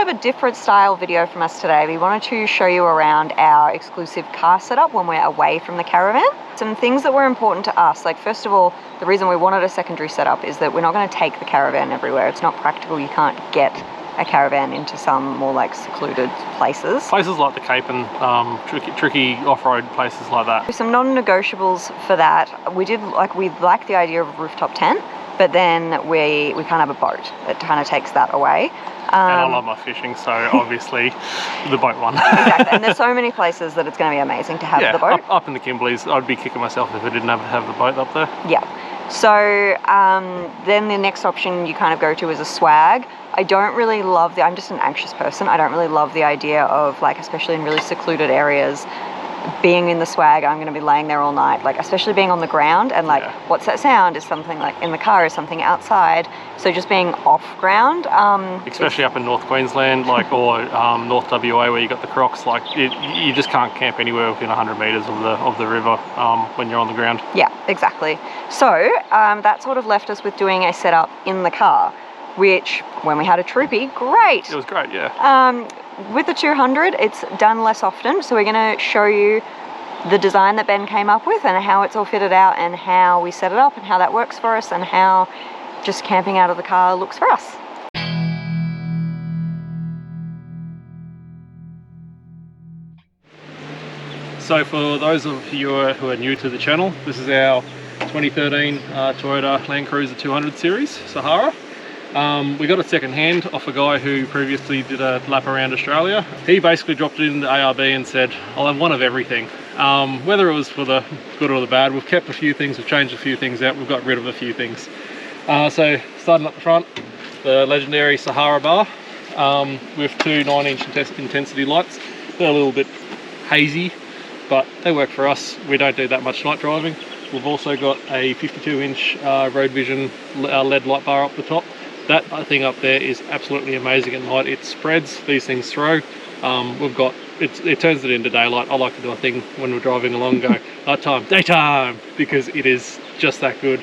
of a different style video from us today. We wanted to show you around our exclusive car setup when we're away from the caravan. Some things that were important to us, like first of all, the reason we wanted a secondary setup is that we're not going to take the caravan everywhere. It's not practical. You can't get a caravan into some more like secluded places. Places like the Cape and tricky off-road places like that. Some non-negotiables for that. We like the idea of a rooftop tent, but then we can't have a boat. It kind of takes that away. And I love my fishing, so obviously the boat one. Exactly, and there's so many places that it's going to be amazing to have the boat. Up in the Kimberleys, I'd be kicking myself if I didn't have the boat up there. Yeah. So then the next option you kind of go to is a swag. I don't really love I'm just an anxious person. I don't really love the idea of, like, especially in really secluded areas, being in the swag. I'm going to be laying there all night, like especially being on the ground, and like what's that sound is something like in the car is something outside, so just being off ground, especially up in North Queensland, like, or North WA where you got the crocs, like you just can't camp anywhere within 100 meters of the river when you're on the ground. Yeah, exactly. So that sort of left us with doing a setup in the car, which when we had a troopy, great. It was great, yeah. With the 200, it's done less often, so we're going to show you the design that Ben came up with and how it's all fitted out and how we set it up and how that works for us and how just camping out of the car looks for us. So for those of you who are new to the channel, this is our 2013 Toyota Landcruiser 200 series Sahara. We got it second hand off a guy who previously did a lap around Australia. He basically dropped it into ARB and said, I'll have one of everything. Whether it was for the good or the bad, we've kept a few things, we've changed a few things out, we've got rid of a few things. So starting up the front, the legendary Sahara bar with two 9-inch intensity lights. They're a little bit hazy, but they work for us. We don't do that much night driving. We've also got a 52-inch Road Vision LED light bar up the top. That thing up there is absolutely amazing at night. It spreads, these things throw. It turns it into daylight. I like to do a thing when we're driving along, go nighttime, daytime, because it is just that good.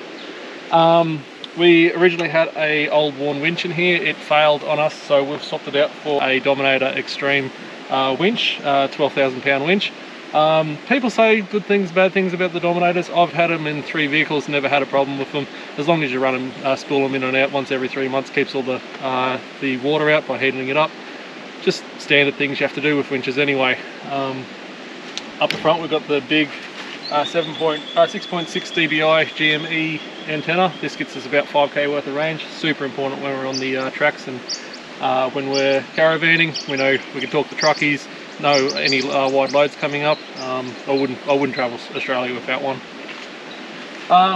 We originally had a old worn winch in here. It failed on us, so we've swapped it out for a Dominator Extreme winch, 12,000 pound winch. People say good things, bad things about the Dominators. I've had them in 3 vehicles, never had a problem with them. As long as you run them, spool them in and out once every 3 months, keeps all the water out by heating it up. Just standard things you have to do with winches anyway. Up the front we've got the big 6.6 dBi GME antenna. This gets us about 5k worth of range. Super important when we're on the tracks and when we're caravanning. We know we can talk to truckies, know any wide loads coming up. I wouldn't travel Australia without one.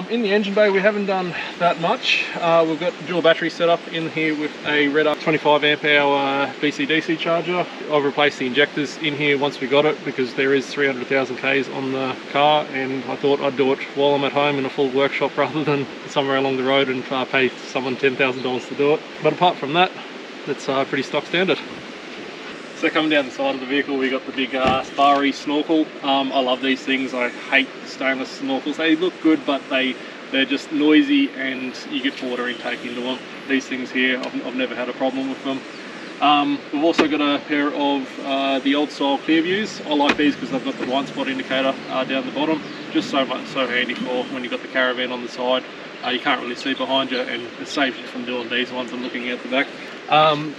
In the engine bay we haven't done that much. We've got dual battery set up in here with a RAZR 25 amp hour DC-DC charger. I've replaced the injectors in here once we got it because there is 300,000 Ks on the car, and I thought I'd do it while I'm at home in a full workshop rather than somewhere along the road and pay someone $10,000 to do it. But apart from that, that's pretty stock standard. So coming down the side of the vehicle, we got the big Starry snorkel. I love these things. I hate stainless snorkels. They look good, but they're just noisy and you get water intake into them. These things here, I've never had a problem with them. We've also got a pair of the old style clear views. I like these because they've got the blind spot indicator down the bottom. Just so handy for when you've got the caravan on the side. You can't really see behind you, and it saves you from doing these ones and looking out the back.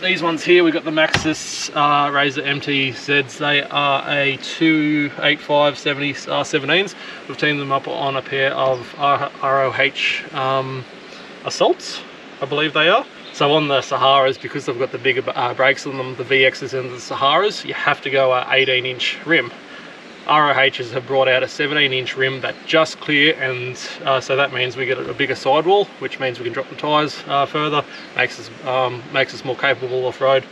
These ones here, we've got the Maxxis RAZR MTZs. They are a 285 17s. We've teamed them up on a pair of ROH Assaults, I believe they are. So on the Saharas, because they've got the bigger brakes on them, the VXs and the Saharas, you have to go 18-inch rim. ROHs have brought out a 17-inch rim that just clear, and so that means we get a bigger sidewall, which means we can drop the tyres further, makes us more capable off-road.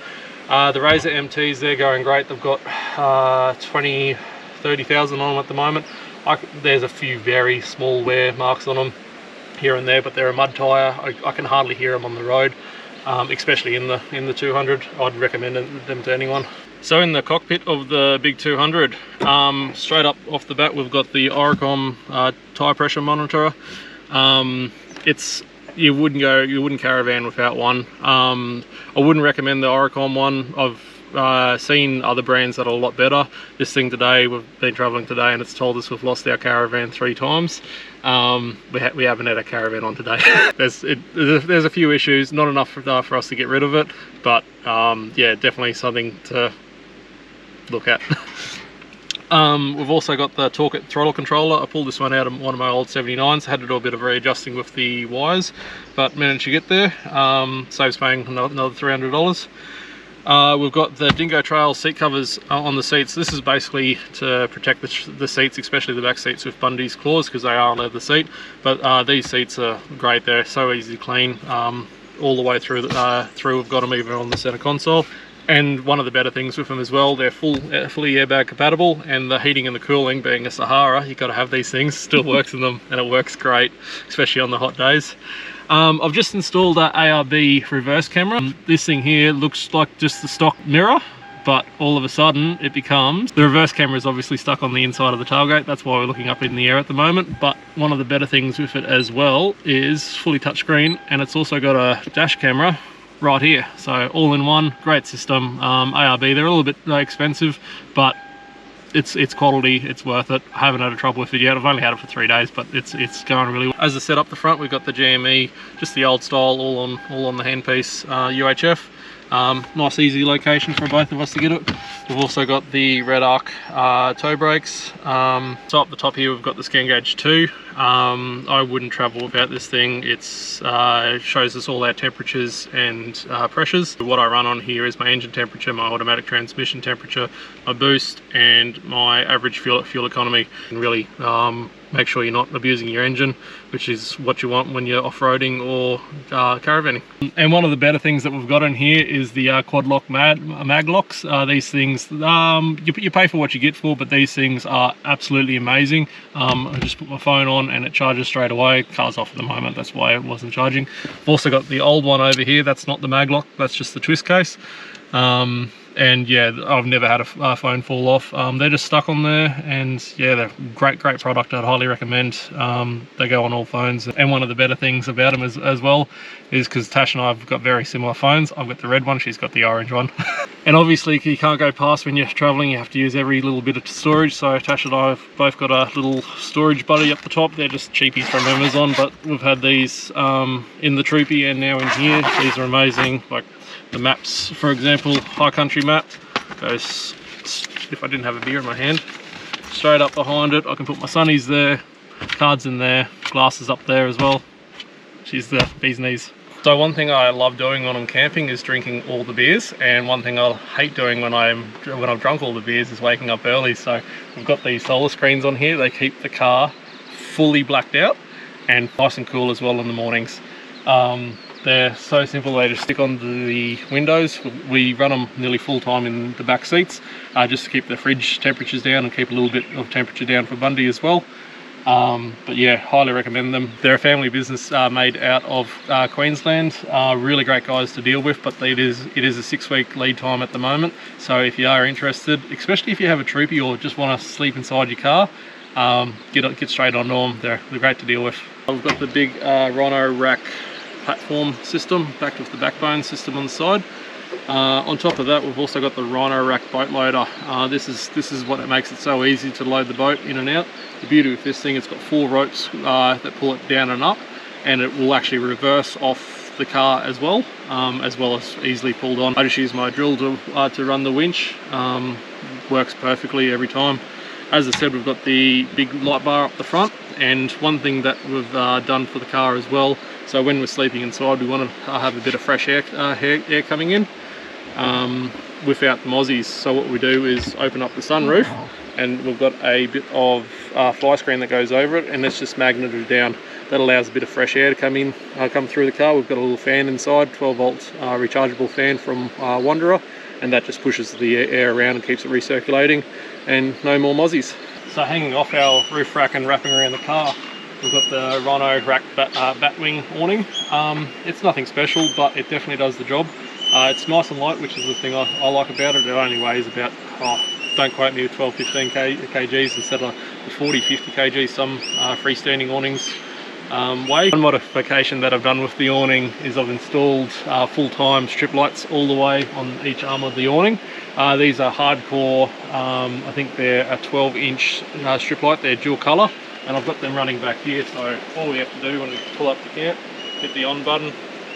The RAZR MTs, they're going great. They've got 20-30,000 on them at the moment. There's a few very small wear marks on them here and there, but they're a mud tyre. I can hardly hear them on the road, especially in the 200. I'd recommend them to anyone. So in the cockpit of the big 200, straight up off the bat, we've got the Oricom tire pressure monitor. It's you wouldn't caravan without one. I wouldn't recommend the Oricom one. I've seen other brands that are a lot better. This thing today, we've been traveling today and it's told us we've lost our caravan 3 times. We haven't had a caravan on today. there's a few issues, not enough for us to get rid of it, but yeah, definitely something to look at. We've also got the torque throttle controller. I pulled this one out of one of my old 79s. Had to do a bit of readjusting with the wires, but managed to get there. Saves paying another $300. We've got the Dingo Trail seat covers on the seats. This is basically to protect the seats, especially the back seats, with Bundy's claws, because they are a leather seat. But these seats are great. They're so easy to clean all the way through. We've got them even on the center console. And one of the better things with them as well, they're fully airbag compatible, and the heating and the cooling, being a Sahara, you've got to have these things, still works in them, and it works great, especially on the hot days. I've just installed an ARB reverse camera. This thing here looks like just the stock mirror, but all of a sudden it becomes, the reverse camera is obviously stuck on the inside of the tailgate. That's why we're looking up in the air at the moment. But one of the better things with it as well is fully touchscreen, and it's also got a dash camera right here. So all in one, great system. ARB, they're a little bit expensive, but it's quality, it's worth it. I haven't had a trouble with it yet. I've only had it for 3 days, but it's going really well. As I said up the front, we've got the GME, just the old style, all on the handpiece UHF. Nice easy location for both of us to get it. We've also got the Red Arc toe brakes. So up the top here we've got the SCANGAUGE 2. I wouldn't travel without this thing. It shows us all our temperatures and pressures. What I run on here is my engine temperature, my automatic transmission temperature, my boost, and my average fuel economy. And really make sure you're not abusing your engine, which is what you want when you're off-roading or caravanning. And one of the better things that we've got in here is the quad lock mag locks. These things, you pay for what you get for, but these things are absolutely amazing. I just put my phone on and it charges straight away. Car's off at the moment, that's why it wasn't charging. I've also got the old one over here. That's not the mag lock, that's just the twist case. And yeah, I've never had a phone fall off. They're just stuck on there, and yeah, they're great product. I'd highly recommend. They go on all phones. And one of the better things about them as well is because Tash and I have got very similar phones. I've got the red one, she's got the orange one. And obviously you can't go past when you're traveling, you have to use every little bit of storage. So Tash and I have both got a little storage buddy up the top. They're just cheapies from Amazon, but we've had these in the Troopy and now in here. These are amazing. Like the maps, for example, high country map goes, if I didn't have a beer in my hand, straight up behind it. I can put my sunnies there, cards in there, glasses up there as well. She's the bee's knees. So one thing I love doing when I'm camping is drinking all the beers, and one thing I hate doing when I've drunk all the beers is waking up early. So we've got these solar screens on here. They keep the car fully blacked out and nice and cool as well in the mornings. They're so simple, they just stick onto the windows. We run them nearly full time in the back seats, just to keep the fridge temperatures down and keep a little bit of temperature down for Bundy as well. But yeah, highly recommend them. They're a family business made out of Queensland. Really great guys to deal with, but it is a 6-week lead time at the moment. So if you are interested, especially if you have a Troopy or just want to sleep inside your car, get straight onto them. They're great to deal with. We've got the big Rhino rack platform system backed with the backbone system on the side. On top of that, we've also got the Rhino rack boat loader. This is what makes it so easy to load the boat in and out. The beauty with this thing, it's got 4 ropes that pull it down and up, and it will actually reverse off the car as well as easily pulled on. I just use my drill to run the winch. Works perfectly every time. As I said, we've got the big light bar up the front, and one thing that we've done for the car as well, so when we're sleeping inside, we want to have a bit of fresh air coming in without the mozzies. So what we do is open up the sunroof, and we've got a bit of fly screen that goes over it, and it's just magneted down. That allows a bit of fresh air to come through the car. We've got a little fan inside, 12-volt rechargeable fan from Wanderer, and that just pushes the air around and keeps it recirculating, and no more mozzies. So hanging off our roof rack and wrapping around the car, we've got the Rhino rack batwing awning. It's nothing special, but it definitely does the job. It's nice and light, which is the thing I like about it. It only weighs about, don't quote me, 12-15 kgs instead of the 40-50 kg some freestanding awnings way. One modification that I've done with the awning is I've installed full-time strip lights all the way on each arm of the awning. These are hardcore, I think they're a 12-inch strip light, they're dual colour, and I've got them running back here, so all we have to do when we pull up the camp, hit the on button,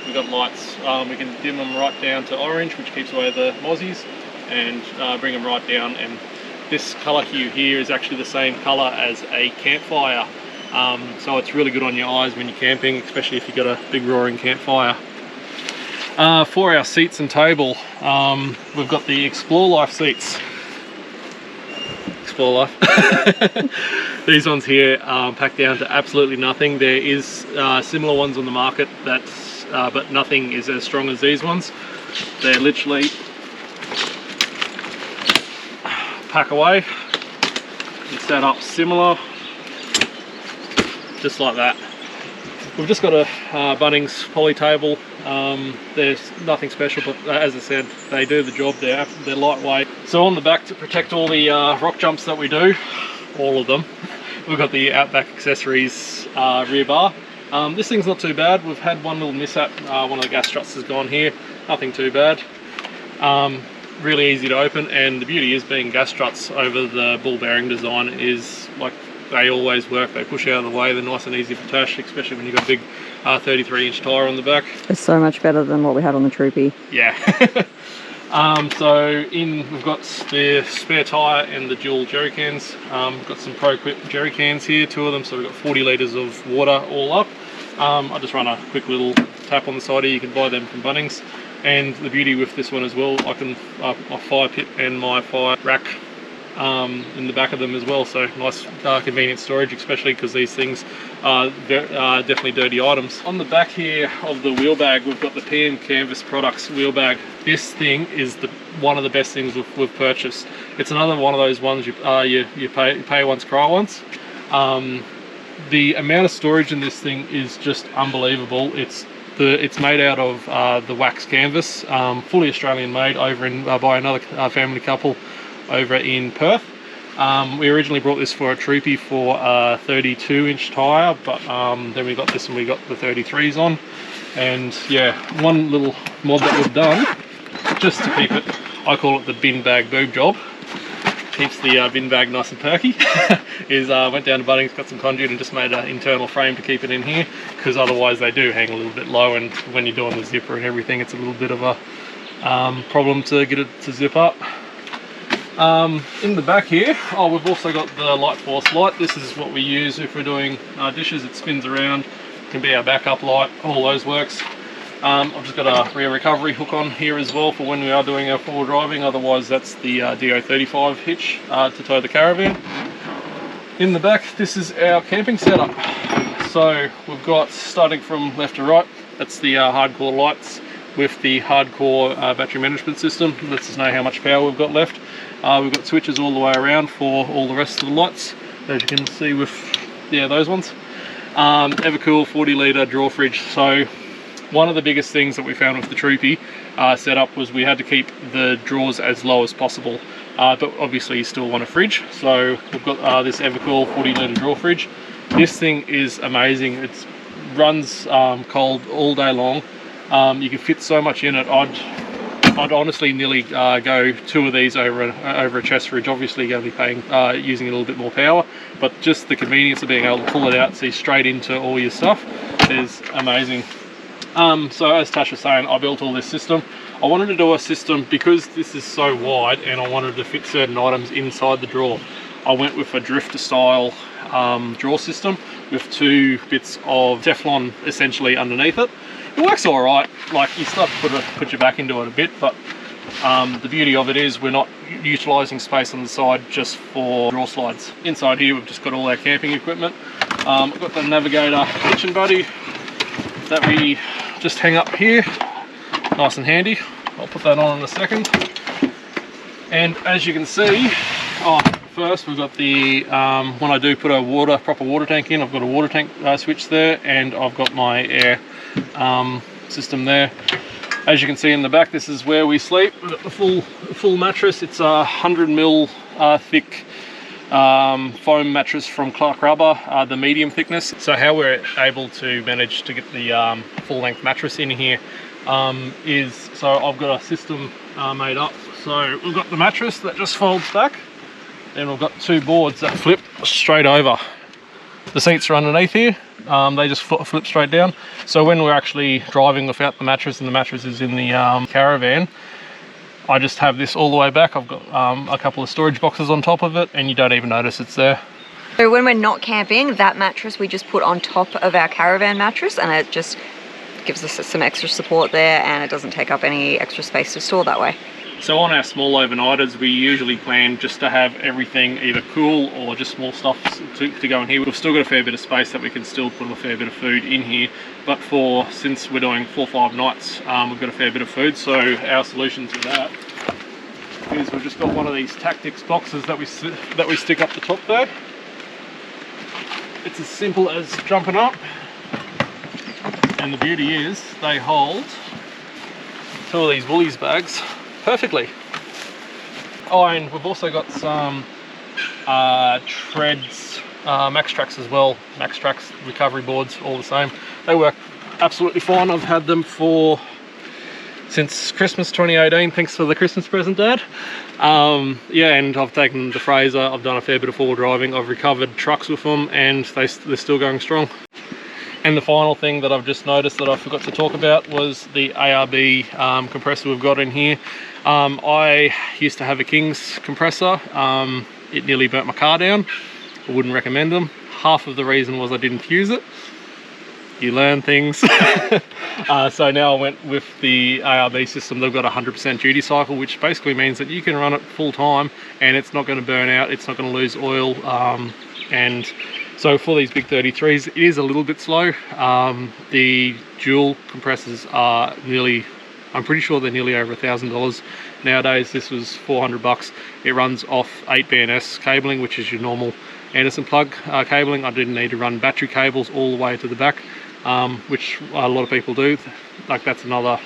we've got lights. We can dim them right down to orange, which keeps away the mozzies, and bring them right down. And this colour hue here is actually the same colour as a campfire, so it's really good on your eyes when you're camping, especially if you've got a big roaring campfire. For our seats and table, we've got the Explore Life seats. Explore Life. These ones here are packed down to absolutely nothing. There is similar ones on the market, but nothing is as strong as these ones. They're literally pack away and set up similar, just like that. We've just got a Bunnings poly table. There's nothing special, but as I said, they do the job. They're lightweight. So on the back, to protect all the rock jumps that we do, all of them, we've got the Outback Accessories rear bar. This thing's not too bad. We've had one little mishap. One of the gas struts has gone here. Nothing too bad. Really easy to open, and the beauty is being gas struts over the ball bearing design is like they always work. They push out of the way. They're nice and easy to attach, especially when you've got a big 33-inch tyre on the back. It's so much better than what we had on the Troopy. Yeah. So we've got the spare tyre and the dual jerry cans. We've got some Pro-Quip jerry cans here, 2 of them, so we've got 40 litres of water all up. I'll just run a quick little tap on the side here. You can buy them from Bunnings. And the beauty with this one as well, I can put my fire pit and my fire rack in the back of them as well, so nice convenient storage, especially because these things are definitely dirty items. On the back here of the wheel bag, we've got the PM Canvas Products wheel bag. This thing is one of the best things we've purchased. It's another one of those ones you pay once, cry once. The amount of storage in this thing is just unbelievable. It's made out of the wax canvas, fully Australian made, over by another family couple over in Perth. We originally brought this for a Troopy for a 32-inch tyre, but then we got this and we got the 33s on. And yeah, one little mod that we've done, just to keep it, I call it the bin bag boob job. Keeps the bin bag nice and perky, is went down to Bunnings, got some conduit and just made an internal frame to keep it in here, because otherwise they do hang a little bit low, and when you're doing the zipper and everything, it's a little bit of a problem to get it to zip up. In the back here, we've also got the Light Force light. This is what we use if we're doing dishes. It spins around, can be our backup light, all those works. I've just got a rear recovery hook on here as well for when we are doing our forward driving, otherwise that's the DO35 hitch to tow the caravan. In the back, this is our camping setup. So we've got, starting from left to right, that's the hardcore lights with the hardcore battery management system. Lets us know how much power we've got left. We've got switches all the way around for all the rest of the lights, as you can see with those ones. Evercool 40-litre draw fridge. So one of the biggest things that we found with the Troopy setup was we had to keep the drawers as low as possible, but obviously you still want a fridge. So we've got this Evercool 40-litre draw fridge. This thing is amazing. It runs cold all day long. You can fit so much in it. I'd honestly nearly go 2 of these over a chest fridge. Obviously you're going to be paying using a little bit more power, but just the convenience of being able to pull it out, see straight into all your stuff is amazing. So as Tash was saying, I built all this system. I wanted to do a system because this is so wide and I wanted to fit certain items inside the drawer. I went with a drifter style drawer system with 2 bits of Teflon essentially underneath it. It works all right. Like, you start to put your back into it a bit, but the beauty of it is we're not utilising space on the side just for drawer slides. Inside here we've just got all our camping equipment. I've got the Navigator kitchen buddy that we just hang up here, nice and handy. I'll put that on in a second. And as you can see, first we've got the, when I do put a proper water tank in, I've got a water tank switch there, and I've got my air system there. As you can see in the back, this is where we sleep. We've got the full mattress. It's a 100mm thick foam mattress from Clark Rubber, the medium thickness. So how we're able to manage to get the full length mattress in here is, so I've got a system made up. So we've got the mattress that just folds back, then we've got two boards that flip straight over. The seats are underneath here, they just flip straight down. So when we're actually driving without the mattress and the mattress is in the caravan, I just have this all the way back. I've got a couple of storage boxes on top of it, and you don't even notice it's there. So when we're not camping, that mattress we just put on top of our caravan mattress, and it just gives us some extra support there, and it doesn't take up any extra space to store that way. So on our small overnighters, we usually plan just to have everything either cool or just small stuff to go in here. We've still got a fair bit of space that we can still put a fair bit of food in here, but since we're doing 4 or 5 nights, we've got a fair bit of food. So our solution to that is we've just got one of these Tactics boxes that we stick up the top there. It's as simple as jumping up, and the beauty is they hold 2 of these Woolies bags perfectly. Oh, and we've also got some treads, Maxxis as well. Maxxis recovery boards, all the same. They work absolutely fine. I've had them since Christmas 2018. Thanks for the Christmas present, Dad. Yeah, and I've taken them to Fraser. I've done a fair bit of four-wheel driving. I've recovered trucks with them, and they're still going strong. And the final thing that I've just noticed that I forgot to talk about was the ARB compressor we've got in here. I used to have a King's compressor. It nearly burnt my car down. I wouldn't recommend them. Half of the reason was I didn't use it. You learn things. So now I went with the ARB system. They've got a 100% duty cycle, which basically means that you can run it full time and it's not going to burn out, it's not going to lose oil. And so for these big 33s, it is a little bit slow. The dual compressors are I'm pretty sure they're nearly over $1,000 nowadays. This was 400 bucks. It runs off 8BNS cabling, which is your normal Anderson plug cabling. I didn't need to run battery cables all the way to the back, which a lot of people do. Like, that's another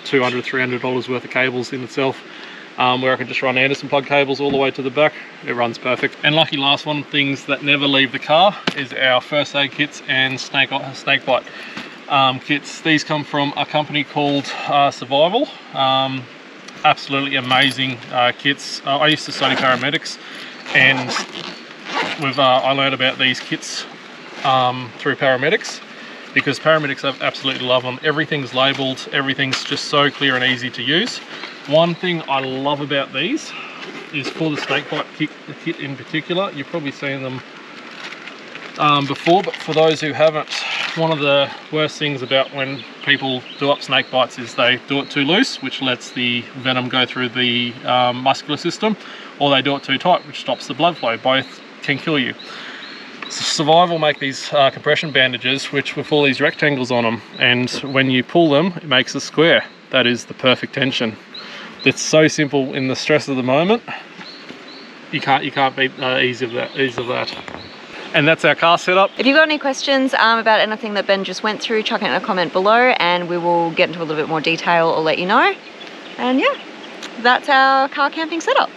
$200, $300 worth of cables in itself. Where I can just run Anderson plug cables all the way to the back. It runs perfect. And lucky last one, things that never leave the car is our first aid kits and snake bite kits. These come from a company called Survival. Absolutely amazing kits. I used to study paramedics, and I learned about these kits through paramedics, because paramedics absolutely love them. Everything's labelled, everything's just so clear and easy to use. One thing I love about these is for the snakebite kit in particular. You've probably seen them before, but for those who haven't, one of the worst things about when people do up snake bites is they do it too loose, which lets the venom go through the muscular system, or they do it too tight, which stops the blood flow. Both can kill you. Survival make these compression bandages which with all these rectangles on them, and when you pull them it makes a square. That is the perfect tension. It's so simple in the stress of the moment. You can't beat ease of that. And that's our car setup. If you've got any questions about anything that Ben just went through, chuck it in a comment below and we will get into a little bit more detail or let you know. And yeah, that's our car camping setup.